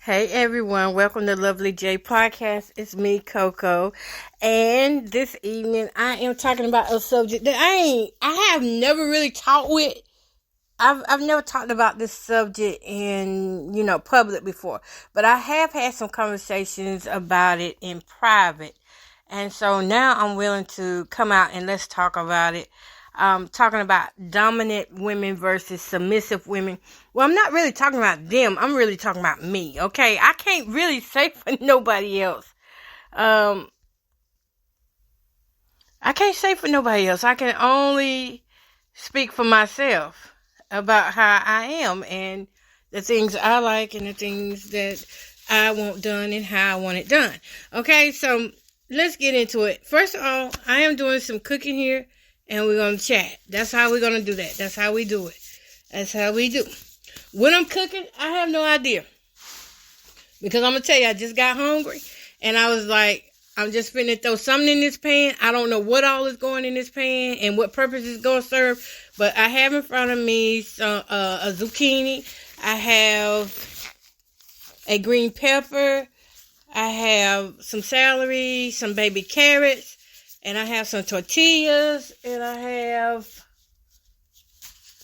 Hey everyone, welcome to Lovely J Podcast. It's me, Coco, and this evening I am talking about a subject that I have never really talked with. I've never talked about this subject in public before, but I have had some conversations about it in private, and so now I'm willing to come out and let's talk about it. Talking about dominant women versus submissive women. Well, I'm not really talking about them. I'm really talking about me. Okay, I can't really say for nobody else. Um, I can't say for nobody else. I can only speak for myself about how I am and the things I like and the things that I want done and how I want it done. Okay, so let's get into it. First of all, I am doing some cooking here and we're going to chat. That's how we're going to do that. That's how we do it. That's how we do. When I'm cooking, I have no idea. Because I'm going to tell you, I just got hungry and I was like, I'm just finna throw something in this pan. I don't know what all is going in this pan and what purpose it's going to serve. But I have in front of me some, a zucchini. I have a green pepper. I have some celery, some baby carrots. And I have some tortillas. And I have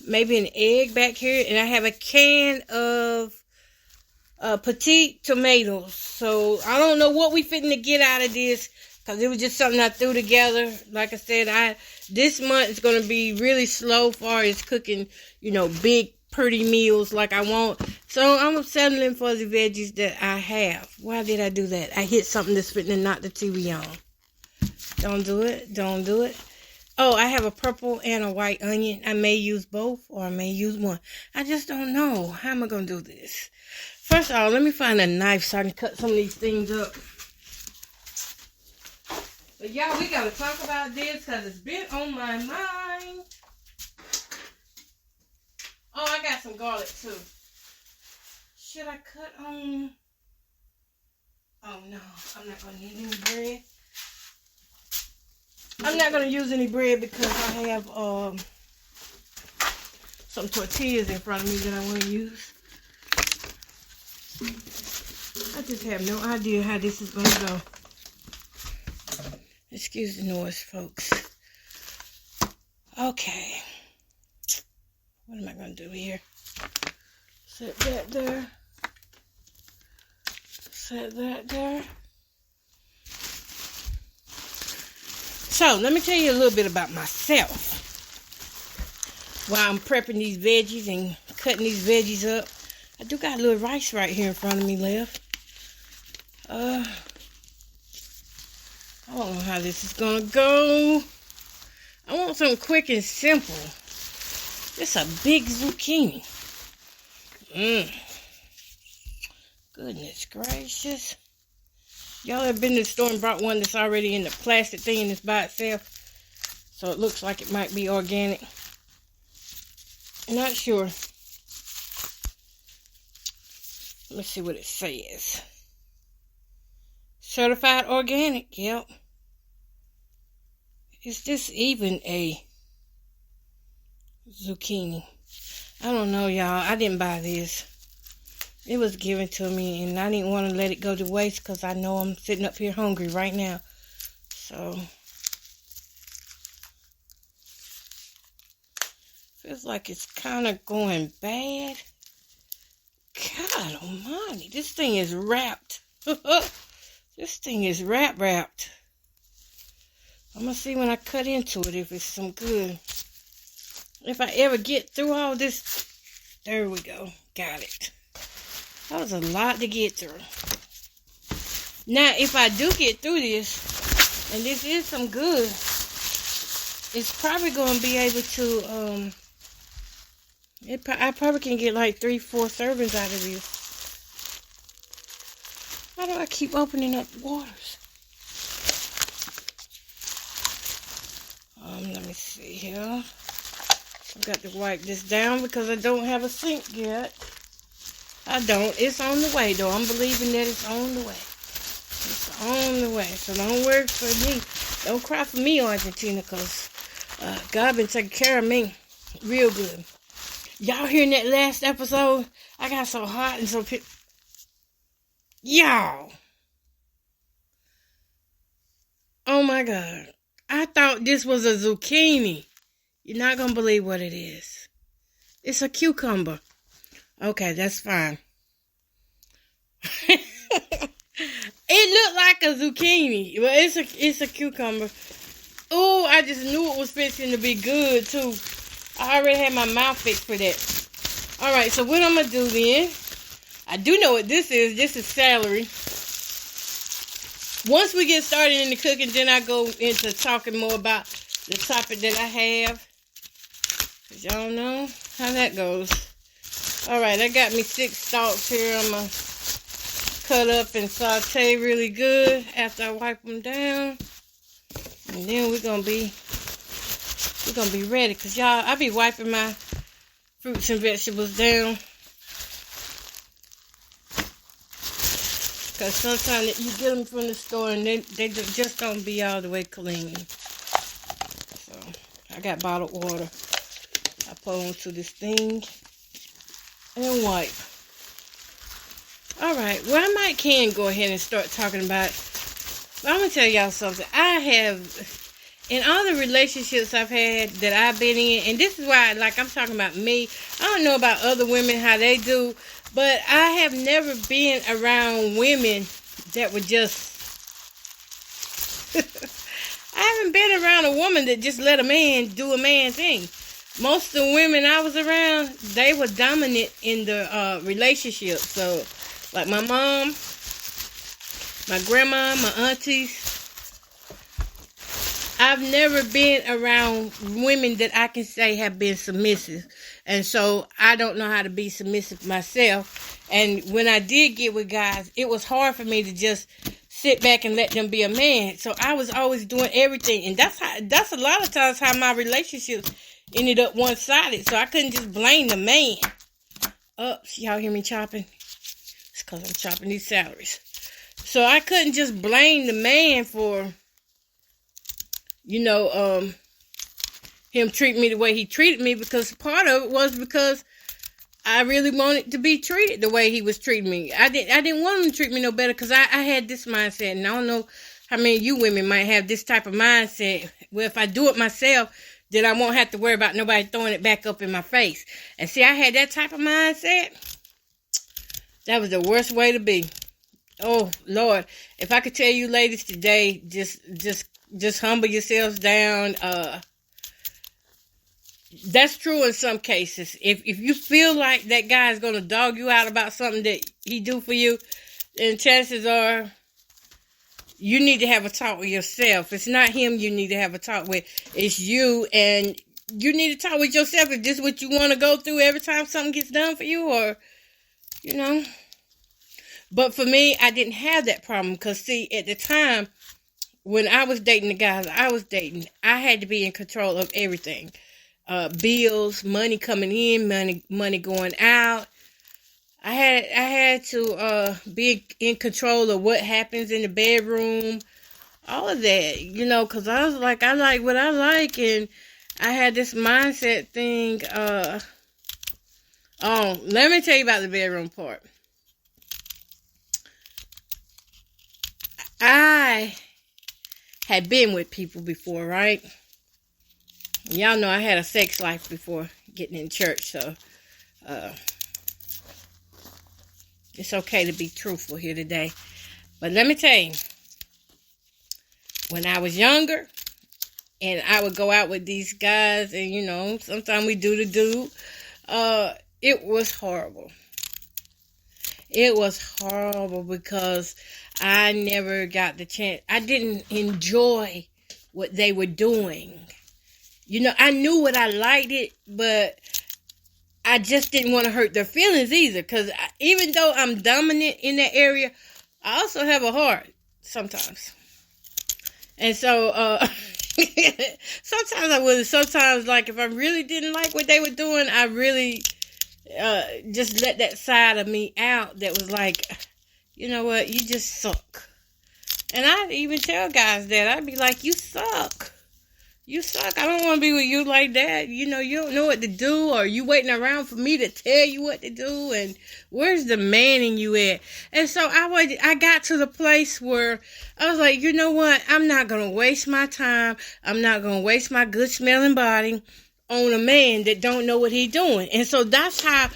maybe an egg back here. And I have a can of petite tomatoes. So I don't know what we fitting to get out of this, because it was just something I threw together. Like I said, this month is going to be really slow far as cooking, big pretty meals like I want. So I'm settling for the veggies that I have. Why did I do that? I hit something that's fitting to knock the TV on. Don't do it. Don't do it. Oh, I have a purple and a white onion. I may use both or I may use one. I just don't know. How am I going to do this? First of all, let me find a knife so I can cut some of these things up. But y'all, we got to talk about this because it's been on my mind. Oh, I got some garlic too. Should I cut on? Oh no, I'm not going to need any bread. I'm not going to use any bread because I have some tortillas in front of me that I want to use. I just have no idea how this is going to go. Excuse the noise, folks. Okay. What am I going to do here? Set that there. Set that there. So, let me tell you a little bit about myself. While I'm prepping these veggies and cutting these veggies up, I do got a little rice right here in front of me left. I don't know how this is going to go. I want something quick and simple. It's a big zucchini. Goodness gracious. Y'all have been to the store and brought one that's already in the plastic thing and it's by itself. So it looks like it might be organic. Not sure. Let me see what it says. Certified organic, yep. Is this even a zucchini? I don't know, y'all. I didn't buy this. It was given to me, and I didn't want to let it go to waste because I know I'm sitting up here hungry right now. So, feels like it's kind of going bad. God almighty, this thing is wrapped. This thing is wrapped. I'm going to see when I cut into it if it's some good. If I ever get through all this. There we go. Got it. That was a lot to get through. Now, if I do get through this, and this is some good, it's probably going to be able to, I probably can get like 3-4 servings out of this. Why do I keep opening up waters? Let me see here. I've got to wipe this down because I don't have a sink yet. I don't. It's on the way, though. I'm believing that it's on the way. It's on the way. So don't worry for me. Don't cry for me, Argentina, because God been taking care of me real good. Y'all hearing that last episode? I got so hot and so Y'all. Oh my God. I thought this was a zucchini. You're not going to believe what it is. It's a cucumber. Okay, that's fine. It looked like a zucchini, but it's a cucumber. Oh, I just knew it was fixing to be good too. I already had my mouth fixed for that. All right, so what I'm gonna do then? I do know what this is. This is celery. Once we get started in the cooking, then I go into talking more about the topic that I have. Cause y'all know how that goes. All right, I got me 6 stalks here. I'm gonna cut up and saute really good after I wipe them down, and then we're gonna be ready. Cause y'all, I be wiping my fruits and vegetables down, cause sometimes you get them from the store and they just don't be all the way clean. So I got bottled water. I pour onto this thing and wipe. Alright, well, I can go ahead and start talking about, but I'm going to tell y'all something. I have, in all the relationships I've had that I've been in, and this is why, like, I'm talking about me. I don't know about other women, how they do, but I have never been around women that were just, I haven't been around a woman that just let a man do a man thing. Most of the women I was around, they were dominant in the relationship. So, like my mom, my grandma, my aunties, I've never been around women that I can say have been submissive. And so I don't know how to be submissive myself. And when I did get with guys, it was hard for me to just sit back and let them be a man. So I was always doing everything. And that's a lot of times how my relationships ended up one-sided. So I couldn't just blame the man. Y'all hear me chopping? It's because I'm chopping these celeries. So I couldn't just blame the man for, him treating me the way he treated me, because part of it was because I really wanted to be treated the way he was treating me. I didn't want him to treat me no better, because I had this mindset, and I don't know how many of you women might have this type of mindset. Well, if I do it myself, then I won't have to worry about nobody throwing it back up in my face. And see, I had that type of mindset. That was the worst way to be. Oh, Lord. If I could tell you ladies today, just humble yourselves down. That's true in some cases. If you feel like that guy is going to dog you out about something that he do for you, then chances are you need to have a talk with yourself. It's not him you need to have a talk with. It's you, and you need to talk with yourself. Is this what you want to go through every time something gets done for you, or, But for me, I didn't have that problem, because, see, at the time, when I was dating the guys I was dating, I had to be in control of everything. Bills, money coming in, money going out. I had to be in control of what happens in the bedroom, all of that, because I was like, I like what I like, and I had this mindset thing. Let me tell you about the bedroom part. I had been with people before, right? Y'all know I had a sex life before getting in church, so it's okay to be truthful here today. But let me tell you, when I was younger, and I would go out with these guys, and sometimes we do the dude, it was horrible. It was horrible because I never got the chance. I didn't enjoy what they were doing. I knew what I liked it, but I just didn't want to hurt their feelings either. Because even though I'm dominant in that area, I also have a heart sometimes. And so, sometimes I would. Sometimes, like, if I really didn't like what they were doing, I really just let that side of me out that was like, you know what, you just suck. And I'd even tell guys that. I'd be like, you suck. You suck. I don't want to be with you like that. You know, you don't know what to do, or you waiting around for me to tell you what to do, and where's the man in you at? And so I got to the place where I was like, you know what? I'm not going to waste my time. I'm not going to waste my good smelling body on a man that don't know what he's doing. And so that's how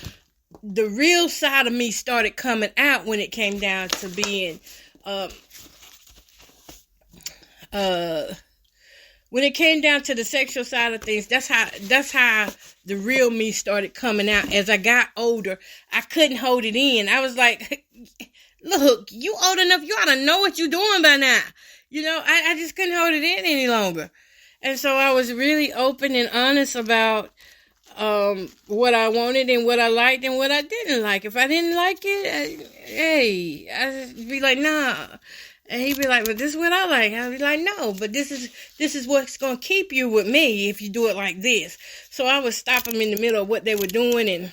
the real side of me started coming out when it came down to being, when it came down to the sexual side of things. That's how the real me started coming out. As I got older, I couldn't hold it in. I was like, look, you old enough, you ought to know what you're doing by now. You know, I just couldn't hold it in any longer. And so I was really open and honest about what I wanted and what I liked and what I didn't like. If I didn't like it, I'd be like, nah. And he'd be like, well, this is what I like. I'd be like, no, but this is what's going to keep you with me if you do it like this. So I would stop them in the middle of what they were doing, and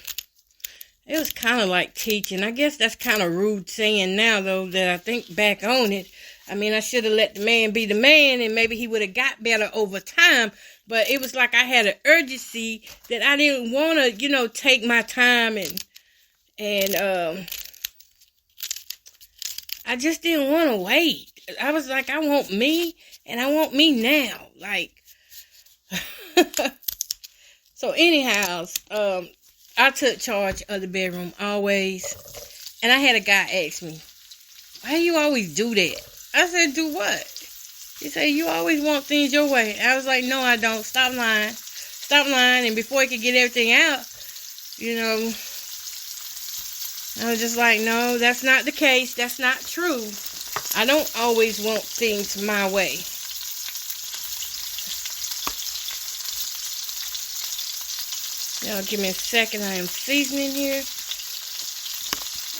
it was kind of like teaching. I guess that's kind of rude saying now, though, that I think back on it. I mean, I should have let the man be the man, and maybe he would have got better over time. But it was like I had an urgency that I didn't want to, you know, take my time, and I just didn't want to wait. I was like, I want me, and I want me now. Like, so anyhow, I took charge of the bedroom always. And I had a guy ask me, why you always do that? I said, do what? He said, you always want things your way. I was like, no, I don't. Stop lying. Stop lying. And before he could get everything out, you know, I was just like, no, that's not the case. That's not true. I don't always want things my way. Y'all give me a second. I am seasoning here.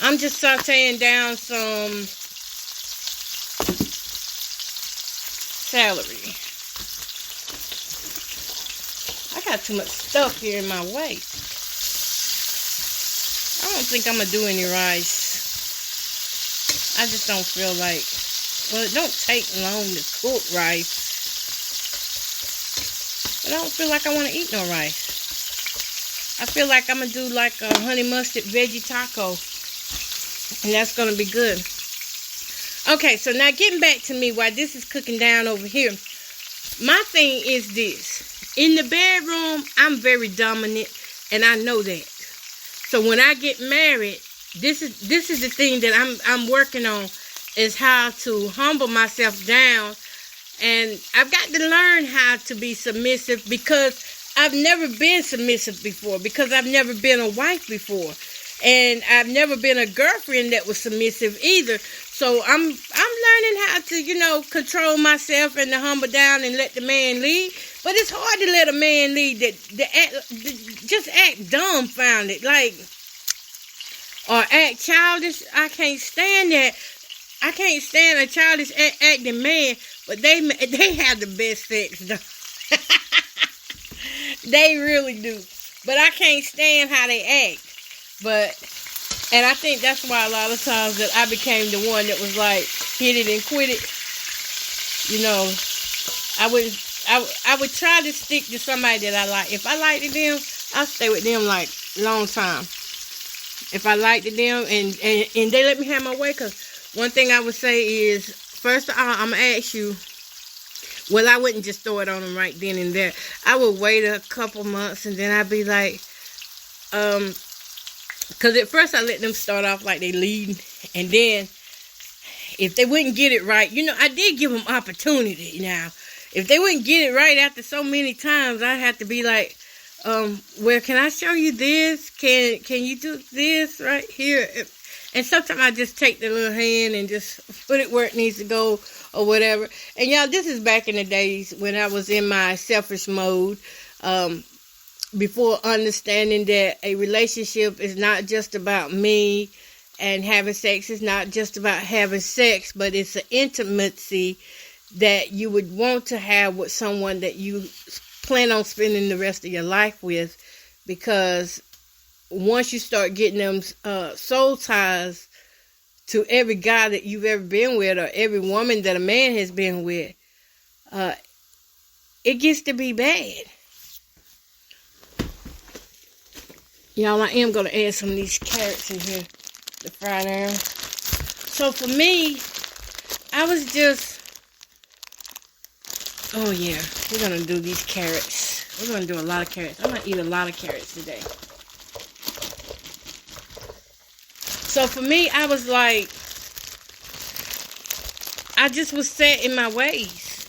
I'm just sauteing down some celery. I got too much stuff here in my way. I don't think I'm going to do any rice. I just don't feel like, well, it don't take long to cook rice. But I don't feel like I want to eat no rice. I feel like I'm going to do like a honey mustard veggie taco. And that's going to be good. Okay, so now getting back to me while this is cooking down over here. My thing is this. In the bedroom, I'm very dominant, and I know that. So when I get married, this is the thing that I'm working on, is how to humble myself down. And I've got to learn how to be submissive, because I've never been submissive before, because I've never been a wife before. And I've never been a girlfriend that was submissive either. So I'm learning how to, you know, control myself and to humble down and let the man lead. But it's hard to let a man lead that just act dumbfounded, like, or act childish. I can't stand that. I can't stand a childish acting man. But they have the best sex, though. They really do. But I can't stand how they act. And I think that's why a lot of times that I became the one that was like, hit it and quit it. You know, I would try to stick to somebody that I like. If I liked them, I'll stay with them like long time. If I liked them and they let me have my way, because one thing I would say is, first of all, I'm going to ask you, well, I wouldn't just throw it on them right then and there. I would wait a couple months, and then I'd be like, because at first I let them start off like they leading, and then if they wouldn't get it right, you know, I did give them opportunity. Now, if they wouldn't get it right after so many times, I'd have to be like, well, can I show you this? Can you do this right here? And sometimes I just take the little hand and just put it where it needs to go or whatever. And y'all, this is back in the days when I was in my selfish mode, before understanding that a relationship is not just about me, and having sex is not just about having sex, but it's an intimacy that you would want to have with someone that you plan on spending the rest of your life with. Because once you start getting them soul ties to every guy that you've ever been with, or every woman that a man has been with, it gets to be bad. Y'all, I am going to add some of these carrots in here to fry down. So for me, I was just, oh yeah, we're going to do these carrots. We're going to do a lot of carrots. I'm going to eat a lot of carrots today. So for me, I was like, I just was set in my ways.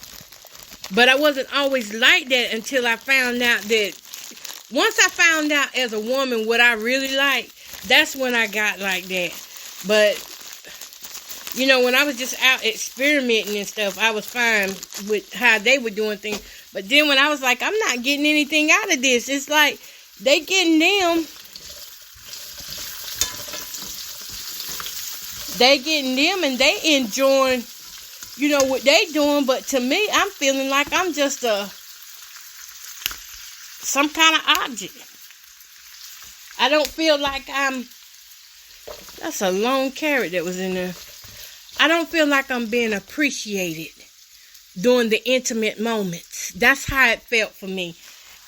But I wasn't always like that until I found out that, once I found out as a woman what I really like, that's when I got like that. But, you know, when I was just out experimenting and stuff, I was fine with how they were doing things. But then when I was like, I'm not getting anything out of this, it's like, they getting them. They getting them and they enjoying, you know, what they doing. But to me, I'm feeling like I'm just some kind of object. I don't feel like that's a long carrot that was in there. I don't feel like I'm being appreciated during the intimate moments. That's how it felt for me.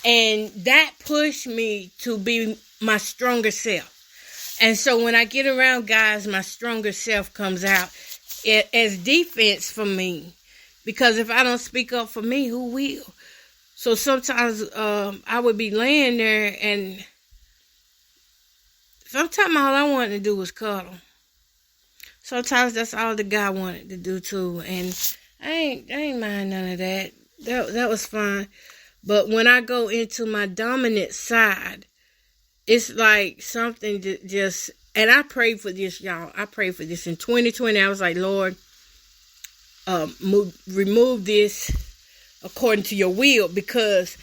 And that pushed me to be my stronger self. And so when I get around guys, my stronger self comes out as defense for me. Because if I don't speak up for me, who will? So sometimes I would be laying there, and sometimes all I wanted to do was cuddle. Sometimes that's all the guy wanted to do too. And I ain't mind none of that. That was fine. But when I go into my dominant side, it's like something just, and I prayed for this, y'all. I prayed for this in 2020. I was like, Lord, remove this according to your will. Because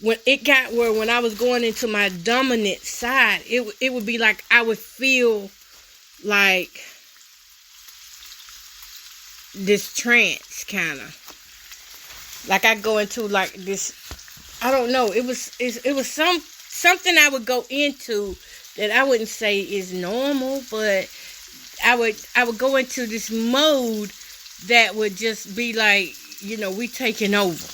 when it got where when I was going into my dominant side, it would be like I would feel like this trance kind of. Like I go into like this, I don't know. It was something I would go into that I wouldn't say is normal, but I would go into this mode that would just be like, you know, we taking over.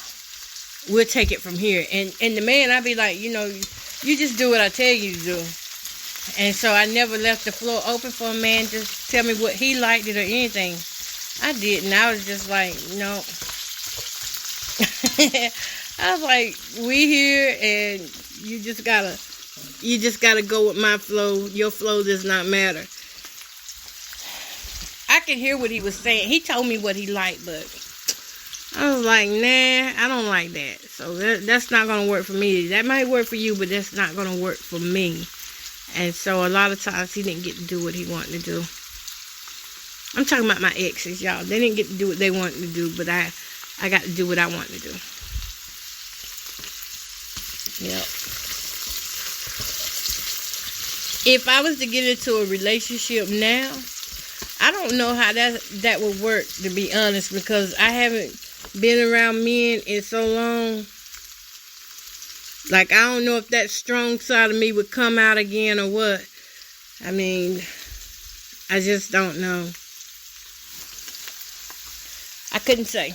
We'll take it from here. And the man, I'd be like, you know, you just do what I tell you to do. And so I never left the floor open for a man to tell me what he liked it or anything. I didn't. I was just like, no. I was like, we here, and you just gotta go with my flow. Your flow does not matter. I could hear what he was saying. He told me what he liked, but I was like, nah, I don't like that. So that's not gonna work for me. That might work for you, but that's not gonna work for me. And so a lot of times he didn't get to do what he wanted to do. I'm talking about my exes, y'all. They didn't get to do what they wanted to do, but I got to do what I wanted to do. Yep. If I was to get into a relationship now, I don't know how that would work, to be honest, because I haven't been around men in so long. Like, I don't know if that strong side of me would come out again or what. I mean, I just don't know. I couldn't say.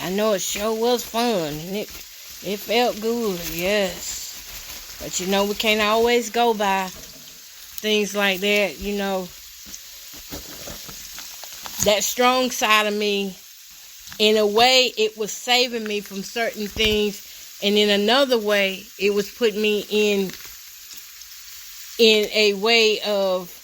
I know it sure was fun, and it felt good, yes. But you know, we can't always go by things like that, you know. That strong side of me, in a way, it was saving me from certain things, and in another way, it was putting me in a way of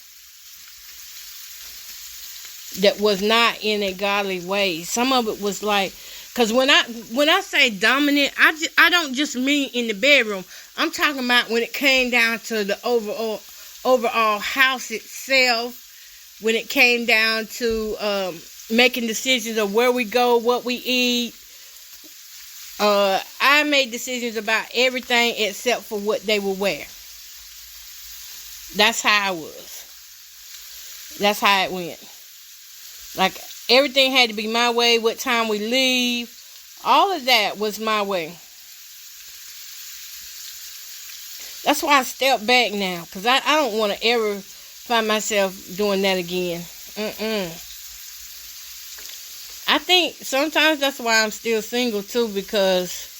that was not in a godly way. Some of it was like, because when I say dominant, I don't just mean in the bedroom. I'm talking about when it came down to the overall house itself, when it came down to making decisions of where we go, what we eat. I made decisions about everything except for what they would wear. That's how I was. That's how it went. Like, everything had to be my way, what time we leave. All of that was my way. That's why I step back now, because I don't want to ever find myself doing that again. I think sometimes that's why I'm still single too, because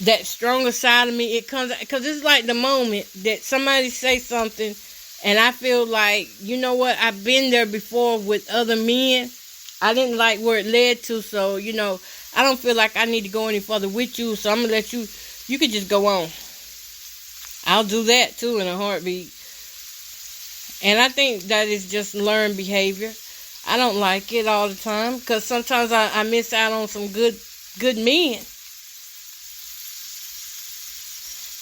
that stronger side of me, it comes, because it's like the moment that somebody say something and I feel like, you know what, I've been there before with other men. I didn't like where it led to, so, I don't feel like I need to go any further with you, so I'm going to let you can just go on. I'll do that too in a heartbeat. And I think that is just learned behavior. I don't like it all the time, because sometimes I miss out on some good men.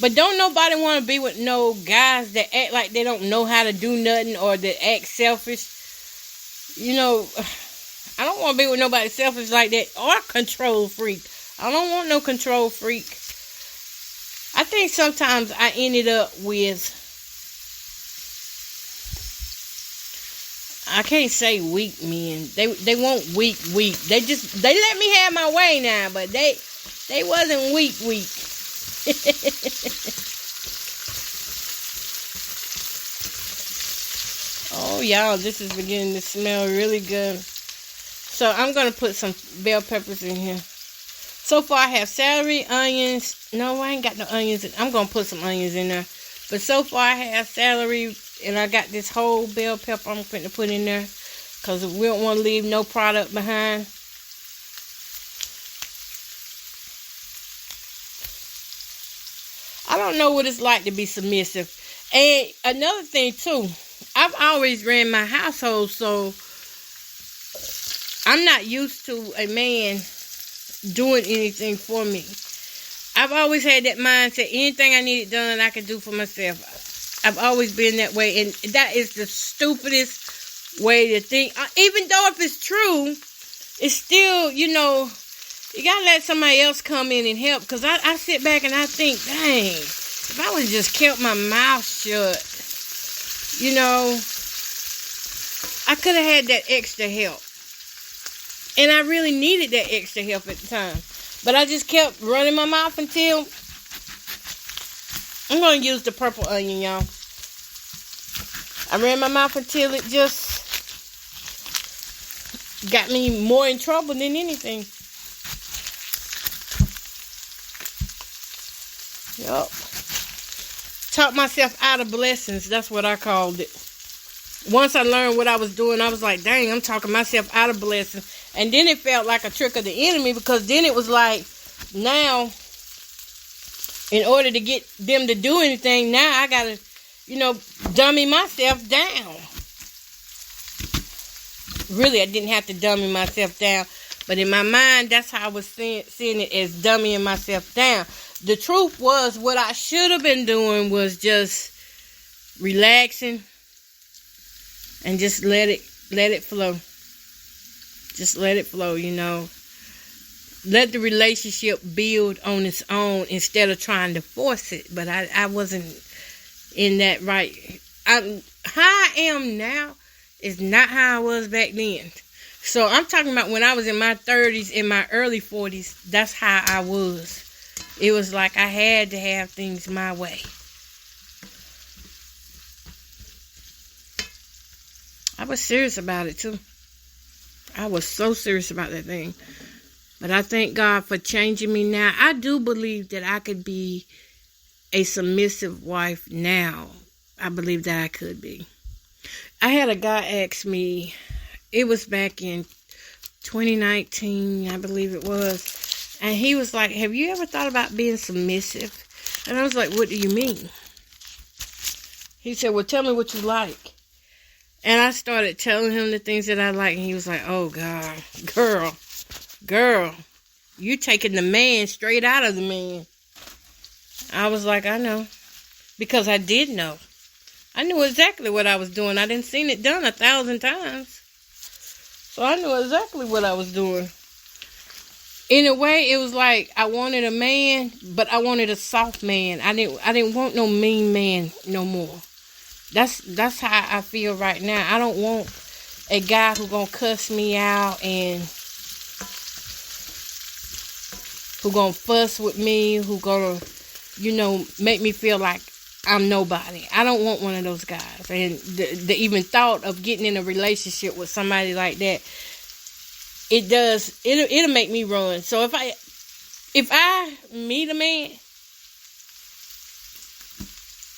But don't nobody want to be with no guys that act like they don't know how to do nothing, or that act selfish. I don't want to be with nobody selfish like that, or control freak. I don't want no control freak. I think sometimes I ended up with, I can't say weak men. They want weak. They let me have my way now, but they wasn't weak. Oh, y'all, this is beginning to smell really good. So I'm going to put some bell peppers in here. So far, I have celery, onions. No, I ain't got no onions. I'm going to put some onions in there. But so far, I have celery, and I got this whole bell pepper I'm going to put in there, because we don't want to leave no product behind. I don't know what it's like to be submissive. And another thing, too, I've always ran my household, so I'm not used to a man doing anything for me. I've always had that mindset, anything I needed done, I could do for myself. I've always been that way, and that is the stupidest way to think. Even though if it's true, it's still, you gotta let somebody else come in and help, because I sit back and I think, dang, if I would have just kept my mouth shut, I could have had that extra help. And I really needed that extra help at the time. But I just kept running my mouth until, I'm going to use the purple onion, y'all. I ran my mouth until it just got me more in trouble than anything. Yup. Talked myself out of blessings. That's what I called it. Once I learned what I was doing, I was like, dang, I'm talking myself out of blessings. And then it felt like a trick of the enemy, because then it was like, now, in order to get them to do anything, now I got to, dummy myself down. Really, I didn't have to dummy myself down. But in my mind, that's how I was seeing it, as dummying myself down. The truth was, what I should have been doing was just relaxing and just let it flow. Just let it flow, Let the relationship build on its own instead of trying to force it. But I wasn't in that right. How I am now is not how I was back then. So I'm talking about when I was in my 30s, in my early 40s, that's how I was. It was like I had to have things my way. I was serious about it too. I was so serious about that thing. But I thank God for changing me now. I do believe that I could be a submissive wife now. I believe that I could be. I had a guy ask me, it was back in 2019, I believe it was. And he was like, have you ever thought about being submissive? And I was like, what do you mean? He said, well, tell me what you like. And I started telling him the things that I like. And he was like, oh, God, girl, you taking the man straight out of the man. I was like, I know. Because I did know. I knew exactly what I was doing. I didn't seen it done 1,000 times. So I knew exactly what I was doing. In a way, it was like I wanted a man, but I wanted a soft man. I didn't want no mean man no more. That's how I feel right now. I don't want a guy who gonna cuss me out and who gonna fuss with me, who gonna, make me feel like I'm nobody. I don't want one of those guys. And the even thought of getting in a relationship with somebody like that, it'll make me run. So if I meet a man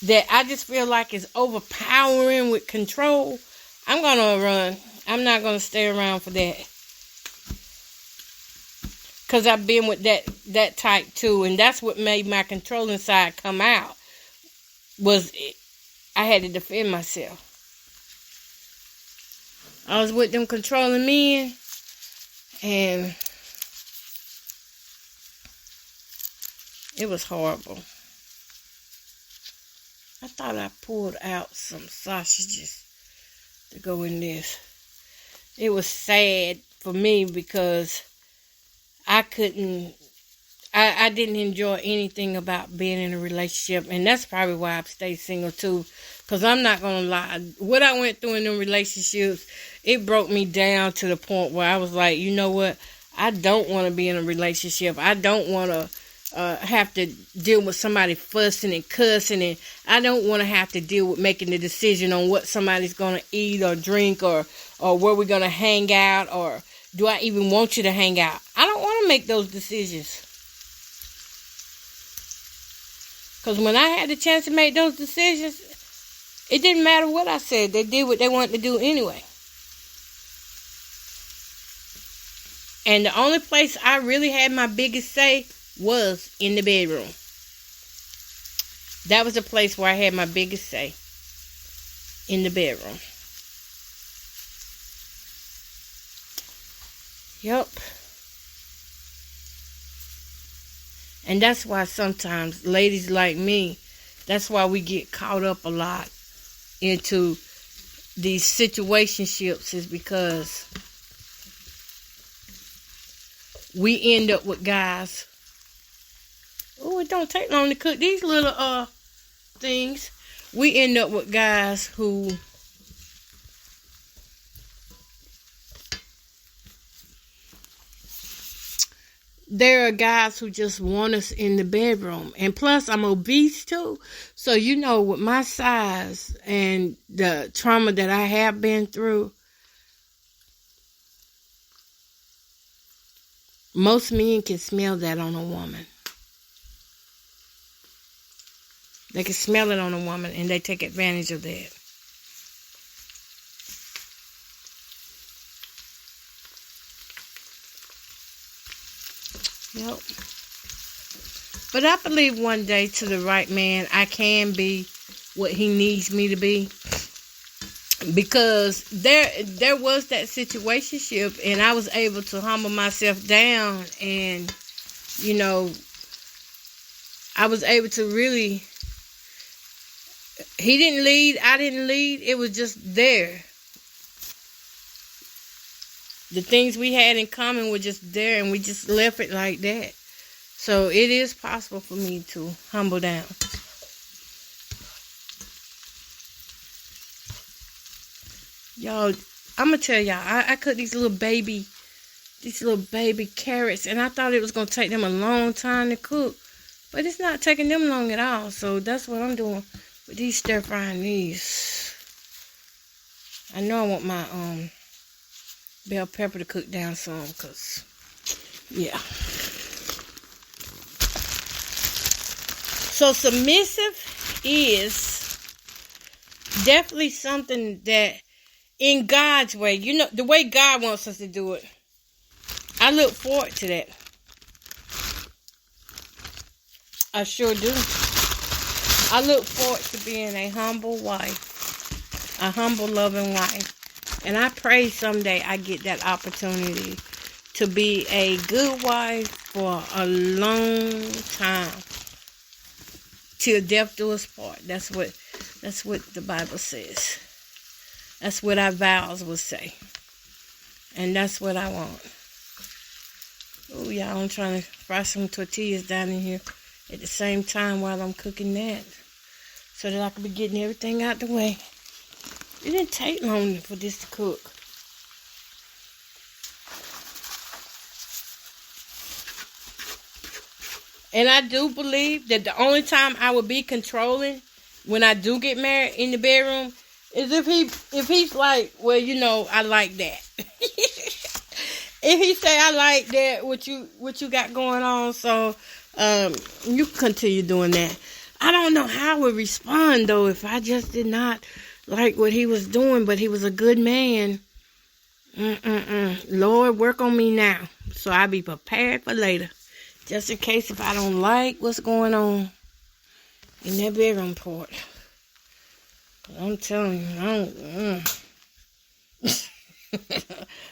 that I just feel like is overpowering with control, I'm gonna run. I'm not gonna stay around for that. Because I've been with that type too. And that's what made my controlling side come out. I had to defend myself. I was with them controlling men. And it was horrible. I thought I pulled out some sausages to go in this. It was sad for me because I didn't enjoy anything about being in a relationship. And that's probably why I've stayed single too. Because I'm not going to lie. What I went through in them relationships, it broke me down to the point where I was like, you know what? I don't want to be in a relationship. I don't want to have to deal with somebody fussing and cussing. And I don't want to have to deal with making the decision on what somebody's going to eat or drink or where we're going to hang out, or do I even want you to hang out? I don't want to make those decisions. Because when I had the chance to make those decisions, it didn't matter what I said. They did what they wanted to do anyway. And the only place I really had my biggest say was in the bedroom. That was the place where I had my biggest say. In the bedroom. Yep. And that's why sometimes ladies like me, that's why we get caught up a lot into these situationships, is because we end up with guys. Oh, it don't take long to cook these little things. We end up with guys who there are guys who just want us in the bedroom. And plus, I'm obese too. So, you know, with my size and the trauma that I have been through, most men can smell that on a woman. They can smell it on a woman, and they take advantage of that. Yep. But I believe one day, to the right man, I can be what he needs me to be. Because there was that situationship, and I was able to humble myself down, and, you know, I was able to really, he didn't lead, I didn't lead, it was just there. The things we had in common were just there, and we just left it like that. So it is possible for me to humble down. Y'all, I'm going to tell y'all, I cooked these little baby carrots, and I thought it was going to take them a long time to cook. But it's not taking them long at all. So that's what I'm doing with these stir-frying these. I know I want my bell pepper to cook down some, because, yeah. So submissive is definitely something that, in God's way, you know, the way God wants us to do it. I look forward to that. I sure do. I look forward to being a humble wife, a humble, loving wife. And I pray someday I get that opportunity to be a good wife for a long time. Till death do us part. That's what the Bible says. That's what our vows will say. And that's what I want. Oh, y'all, I'm trying to fry some tortillas down in here at the same time while I'm cooking that, so that I can be getting everything out the way. It didn't take long for this to cook. And I do believe that the only time I will be controlling when I do get married in the bedroom is if he's like, well, you know, I like that. If he say I like that, what you got going on, so you continue doing that. I don't know how I would respond though if I just did not like what he was doing, but he was a good man. Lord, work on me now, so I'll be prepared for later, just in case if I don't like what's going on in that bedroom part. I'm telling you, I don't.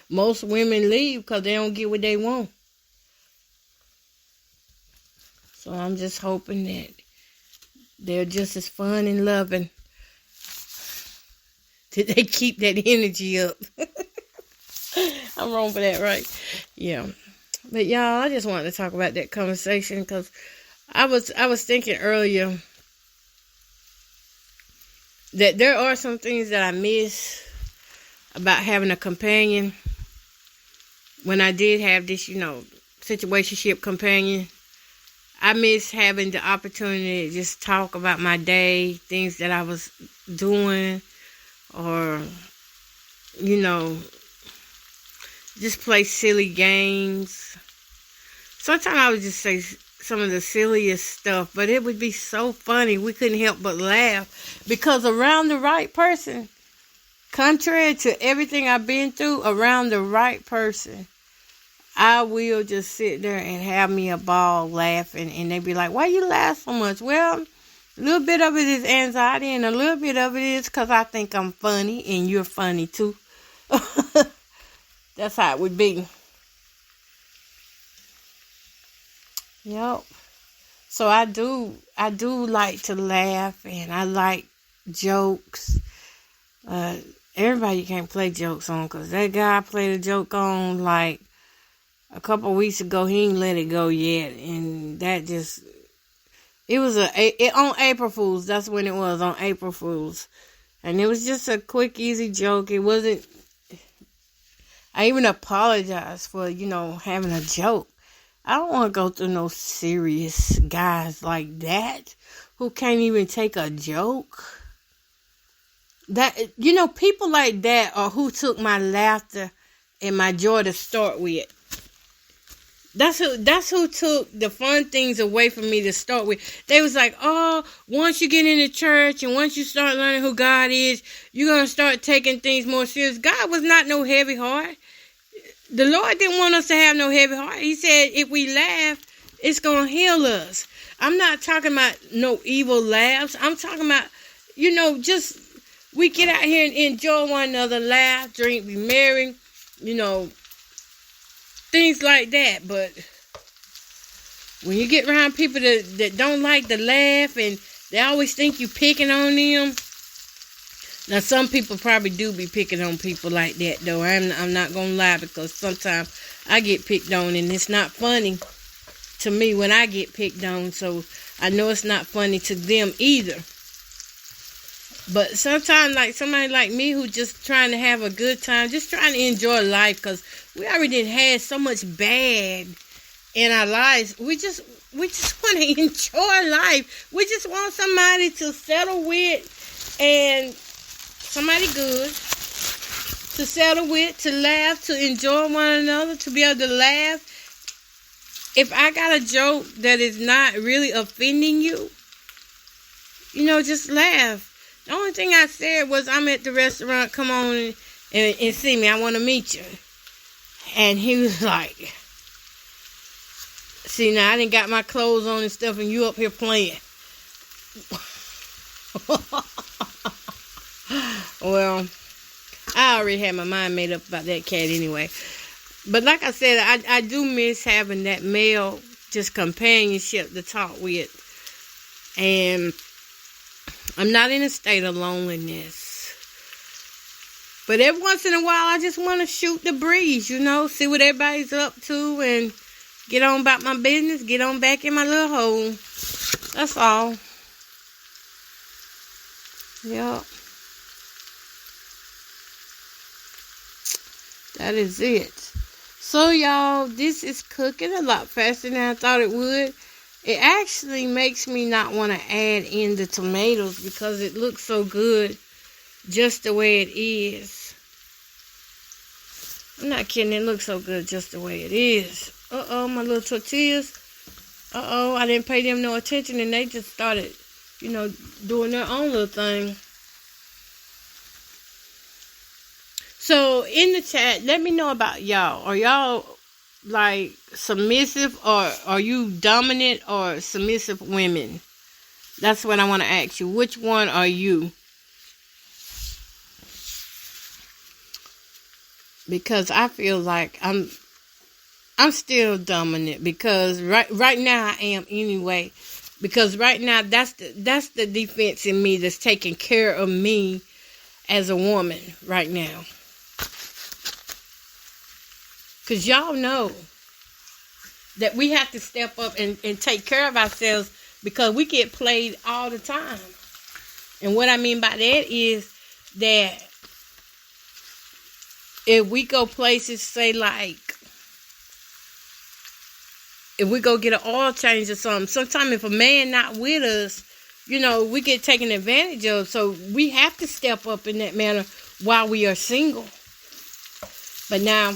Most women leave because they don't get what they want. So I'm just hoping that they're just as fun and loving. That they keep that energy up. I'm wrong for that, right? Yeah. But y'all, I just wanted to talk about that conversation because I was thinking earlier that there are some things that I miss about having a companion. When I did have this, situationship companion, I miss having the opportunity to just talk about my day, things that I was doing, or, just play silly games. Sometimes I would just say some of the silliest stuff, but it would be so funny. We couldn't help but laugh because around the right person, contrary to everything I've been through, around the right person, I will just sit there and have me a ball laughing, and they be like, why you laugh so much? Well, a little bit of it is anxiety, and a little bit of it is because I think I'm funny, and you're funny too. That's how it would be. Yep. So I do like to laugh, and I like jokes. Everybody can't play jokes on, because that guy I played a joke on, like, a couple of weeks ago, he ain't let it go yet, and that just, it was on April Fool's, that's when it was, on April Fool's, and it was just a quick, easy joke. It wasn't, I even apologized for, having a joke. I don't want to go through no serious guys like that, who can't even take a joke. That, people like that are who took my laughter and my joy to start with. That's who took the fun things away from me to start with. They was like, oh, once you get into church and once you start learning who God is, you're going to start taking things more serious. God was not no heavy heart. The Lord didn't want us to have no heavy heart. He said if we laugh, it's going to heal us. I'm not talking about no evil laughs. I'm talking about, just we get out here and enjoy one another, laugh, drink, be merry, things like that. But when you get around people that don't like to laugh and they always think you picking on them. Now, some people probably do be picking on people like that, though. I'm not going to lie, because sometimes I get picked on, and it's not funny to me when I get picked on, so I know it's not funny to them either. But sometimes, like somebody like me who just trying to have a good time, just trying to enjoy life, because we already had so much bad in our lives. We just want to enjoy life. We just want somebody to settle with, and somebody good to settle with, to laugh, to enjoy one another, to be able to laugh. If I got a joke that is not really offending you, just laugh. The only thing I said was, I'm at the restaurant, come on and see me, I want to meet you. And he was like, see, now I done got my clothes on and stuff, and you up here playing. Well, I already had my mind made up about that cat anyway. But like I said, I do miss having that male just companionship to talk with. And I'm not in a state of loneliness. But every once in a while, I just want to shoot the breeze, see what everybody's up to and get on about my business, get on back in my little hole. That's all. Yep. That is it. So, y'all, this is cooking a lot faster than I thought it would. It actually makes me not want to add in the tomatoes because it looks so good just the way it is. I'm not kidding. It looks so good just the way it is. My little tortillas. I didn't pay them no attention, and they just started, doing their own little thing. So, in the chat, let me know about y'all. Are y'all, like, submissive, or are you dominant or submissive women? That's what I want to ask you. Which one are you? Because I feel like I'm still dominant, because right now I am anyway. Because right now that's the defense in me that's taking care of me as a woman right now. Because y'all know that we have to step up and take care of ourselves, because we get played all the time. And what I mean by that is that if we go places, say like, if we go get an oil change or something, sometimes if a man not with us, we get taken advantage of. So we have to step up in that manner while we are single. But now,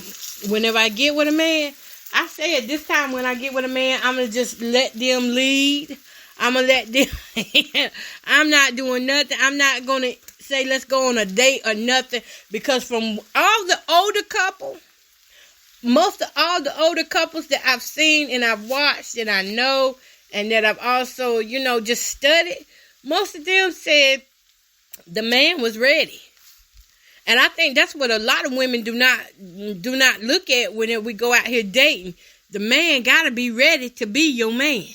whenever I get with a man, I say at this time when I get with a man, I'm going to just let them lead. I'm going to let them, I'm not doing nothing. I'm not going to say let's go on a date or nothing, because from all the older couple, most of all the older couples that I've seen and I've watched and I know, and that I've also, just studied, most of them said the man was ready. And I think that's what a lot of women do not look at when we go out here dating. The man got to be ready to be your man.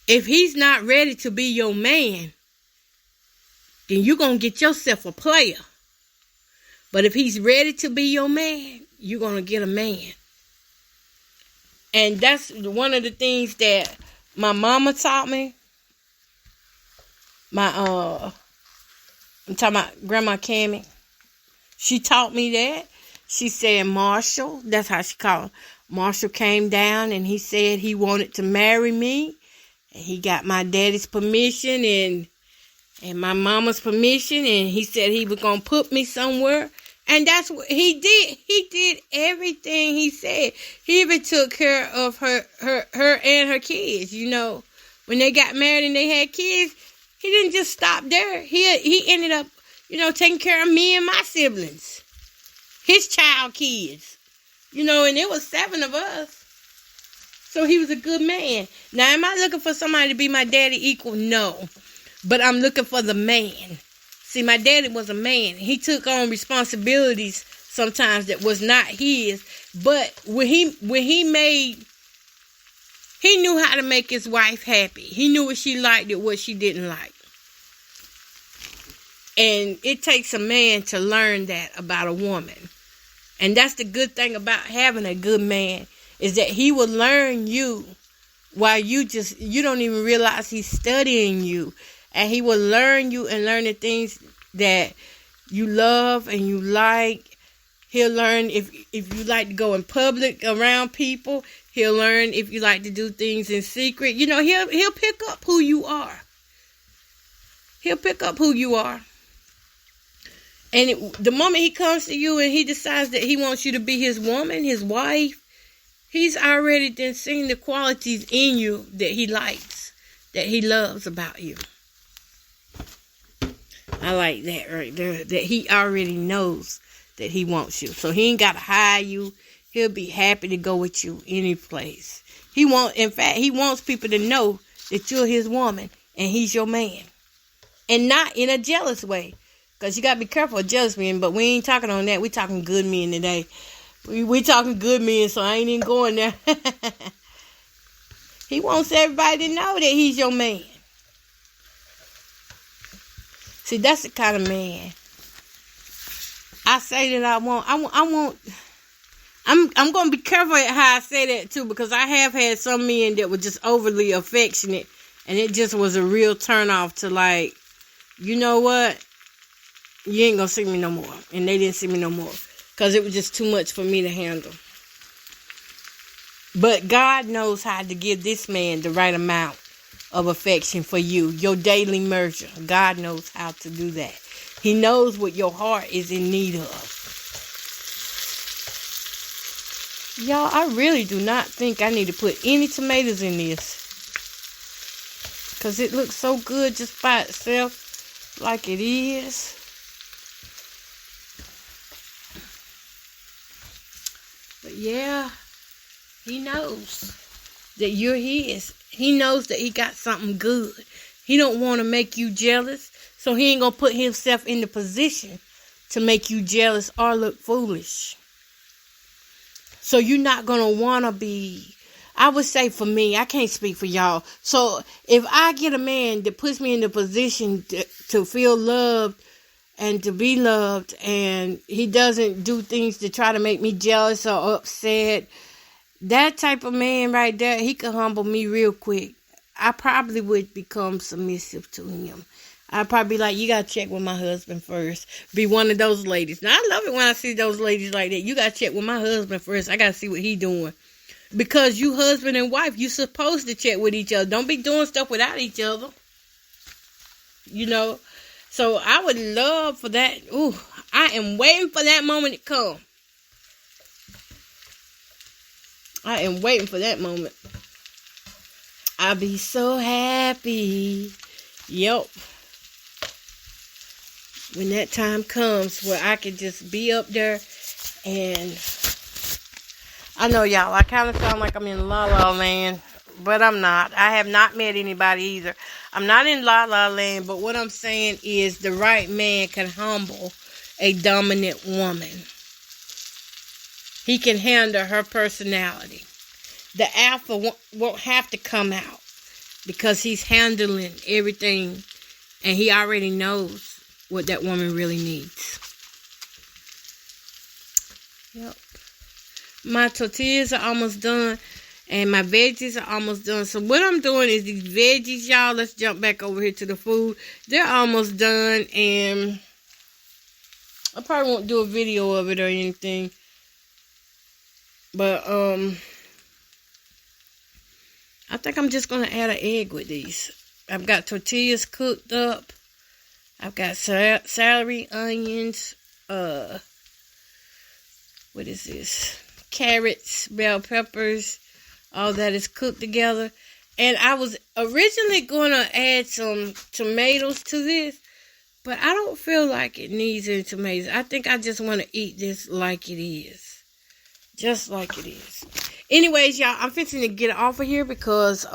If he's not ready to be your man, then you're going to get yourself a player. But if he's ready to be your man, you're going to get a man. And that's one of the things that my mama taught me. I'm talking about Grandma Cammie. She taught me that. She said Marshall, that's how she called him. Marshall came down and he said he wanted to marry me. And he got my daddy's permission and my mama's permission. And he said he was going to put me somewhere. And that's what he did. He did everything he said. He even took care of her and her kids. When they got married and they had kids, he didn't just stop there. He ended up, taking care of me and my siblings, his child kids, and it was 7 of us. So he was a good man. Now, am I looking for somebody to be my daddy equal? No. But I'm looking for the man. See, my daddy was a man. He took on responsibilities sometimes that was not his. But when he knew how to make his wife happy. He knew what she liked and what she didn't like. And it takes a man to learn that about a woman. And that's the good thing about having a good man, is that he will learn you while you don't even realize he's studying you. And he will learn you and learn the things that you love and you like. He'll learn if you like to go in public around people. He'll learn if you like to do things in secret. He'll pick up who you are. He'll pick up who you are. And the moment he comes to you and he decides that he wants you to be his woman, his wife, he's already then seen the qualities in you that he likes, that he loves about you. I like that right there, that he already knows that he wants you. So he ain't got to hire you. He'll be happy to go with you any place. In fact, he wants people to know that you're his woman and he's your man. And not in a jealous way. Because you got to be careful of jealous men, but we ain't talking on that. We talking good men today. We talking good men, so I ain't even going there. He wants everybody to know that he's your man. See, that's the kind of man I say that I want. I'm going to be careful at how I say that too, because I have had some men that were just overly affectionate, and it just was a real turnoff to like, you know what? You ain't going to see me no more. And they didn't see me no more, because it was just too much for me to handle. But God knows how to give this man the right amount of affection for you, your daily measure. God knows how to do that. He knows what your heart is in need of. Y'all, I really do not think I need to put any tomatoes in this. Because it looks so good just by itself, like it is. But yeah, he knows that you're his. He knows that he got something good. He don't want to make you jealous. So he ain't going to put himself in the position to make you jealous or look foolish. So you're not going to want to be, I would say for me, I can't speak for y'all. So if I get a man that puts me in the position to feel loved and to be loved, and he doesn't do things to try to make me jealous or upset, that type of man right there, he could humble me real quick. I probably would become submissive to him. I'd probably be like, you got to check with my husband first. Be one of those ladies. Now, I love it when I see those ladies like that. You got to check with my husband first. I got to see what he doing. Because you husband and wife, you supposed to check with each other. Don't be doing stuff without each other. You know. So, I would love for that. Ooh, I am waiting for that moment to come. I am waiting for that moment. I'll be so happy. Yep. When that time comes where I can just be up there, and I know y'all, I kind of sound like I'm in La La Land, but I'm not. I have not met anybody either. I'm not in La La Land, but what I'm saying is the right man can humble a dominant woman. He can handle her personality. The alpha won't have to come out because he's handling everything, and he already knows what that woman really needs. Yep. My tortillas are almost done, and my veggies are almost done. So what I'm doing is these veggies, y'all, let's jump back over here to the food. They're almost done, and I probably won't do a video of it or anything. But I think I'm just going to add an egg with these. I've got tortillas cooked up. I've got celery, onions, what is this? Carrots, bell peppers, all that is cooked together. And I was originally going to add some tomatoes to this, but I don't feel like it needs any tomatoes. I think I just want to eat this like it is. Just like it is. Anyways, y'all, I'm fixing to get off of here because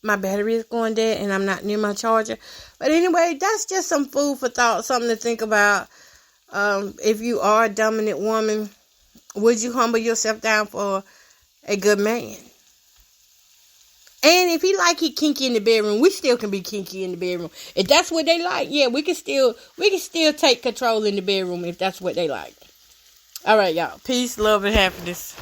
my battery is going dead and I'm not near my charger. But anyway, that's just some food for thought, something to think about. If you are a dominant woman, would you humble yourself down for a good man? And if he like he kinky in the bedroom, we still can be kinky in the bedroom. If that's what they like, yeah, we can still take control in the bedroom if that's what they like. All right, y'all. Peace, love, and happiness.